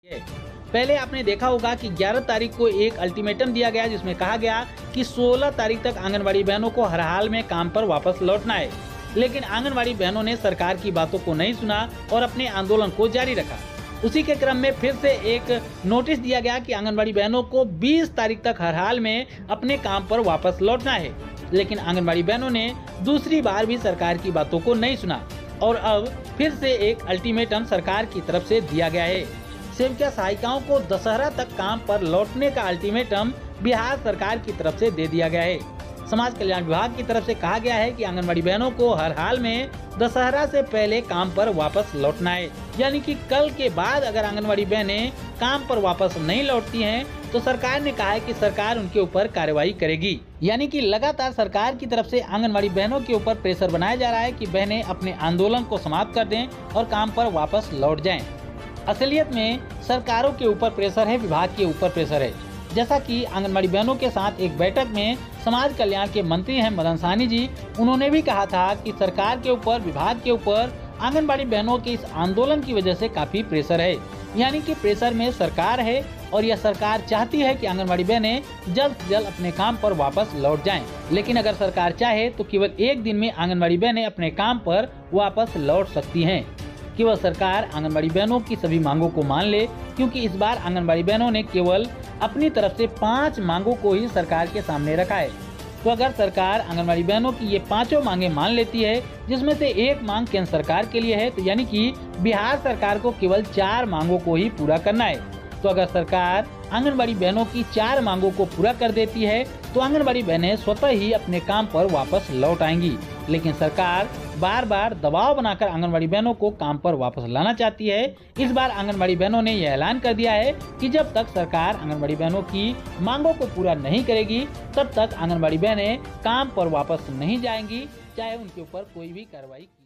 पहले आपने देखा होगा कि 11 तारीख को एक अल्टीमेटम दिया गया जिसमें कहा गया कि 16 तारीख तक आंगनबाड़ी बहनों को हर हाल में काम पर वापस लौटना है, लेकिन आंगनबाड़ी बहनों ने सरकार की बातों को नहीं सुना और अपने आंदोलन को जारी रखा। उसी के क्रम में फिर से एक नोटिस दिया गया कि आंगनबाड़ी बहनों को 20 तारीख तक हर हाल में अपने काम पर वापस लौटना है, लेकिन आंगनबाड़ी बहनों ने दूसरी बार भी सरकार की बातों को नहीं सुना और अब फिर से एक अल्टीमेटम सरकार की तरफ से दिया गया है। सेविका सहायिकाओं को दशहरा तक काम पर लौटने का अल्टीमेटम बिहार सरकार की तरफ से दे दिया गया है। समाज कल्याण विभाग की तरफ से कहा गया है कि आंगनबाड़ी बहनों को हर हाल में दशहरा से पहले काम पर वापस लौटना है, यानी कि कल के बाद अगर आंगनबाड़ी बहनें काम पर वापस नहीं लौटती हैं तो सरकार ने कहा है कि सरकार उनके ऊपर कार्रवाई करेगी। यानी कि लगातार सरकार की तरफ से आंगनबाड़ी बहनों के ऊपर प्रेशर बनाया जा रहा है कि बहनें अपने आंदोलन को समाप्त कर दें और काम पर वापस लौट जाएं। असलियत में सरकारों के ऊपर प्रेशर है, विभाग के ऊपर प्रेशर है। जैसा कि आंगनबाड़ी बहनों के साथ एक बैठक में समाज कल्याण के मंत्री हैं मदन सहनी जी, उन्होंने भी कहा था कि सरकार के ऊपर, विभाग के ऊपर आंगनबाड़ी बहनों के इस आंदोलन की वजह से काफी प्रेशर है। यानी कि प्रेशर में सरकार है और यह सरकार चाहती है कि आंगनबाड़ी बहनें जल्द से जल्द अपने काम पर वापस लौट जाएं। लेकिन अगर सरकार चाहे तो केवल एक दिन में आंगनबाड़ी बहनें अपने काम पर वापस लौट सकती हैं। केवल सरकार आंगनबाड़ी बहनों की सभी मांगों को मान ले, क्योंकि इस बार आंगनबाड़ी बहनों ने केवल अपनी तरफ से 5 मांगों को ही सरकार के सामने रखा है। तो अगर सरकार आंगनबाड़ी बहनों की ये 5 मांगे मान लेती है, जिसमें से एक मांग केंद्र सरकार के लिए है, तो यानी कि बिहार सरकार को केवल 4 मांगों को ही पूरा करना है। तो अगर सरकार आंगनबाड़ी बहनों की 4 मांगों को पूरा कर देती है तो आंगनबाड़ी बहनें स्वतः ही अपने काम पर वापस लौट आएंगी। लेकिन सरकार बार बार दबाव बनाकर आंगनबाड़ी बहनों को काम पर वापस लाना चाहती है। इस बार आंगनबाड़ी बहनों ने यह ऐलान कर दिया है कि जब तक सरकार आंगनबाड़ी बहनों की मांगों को पूरा नहीं करेगी तब तक आंगनबाड़ी बहनें काम पर वापस नहीं जाएंगी, चाहे उनके ऊपर कोई भी कार्रवाई की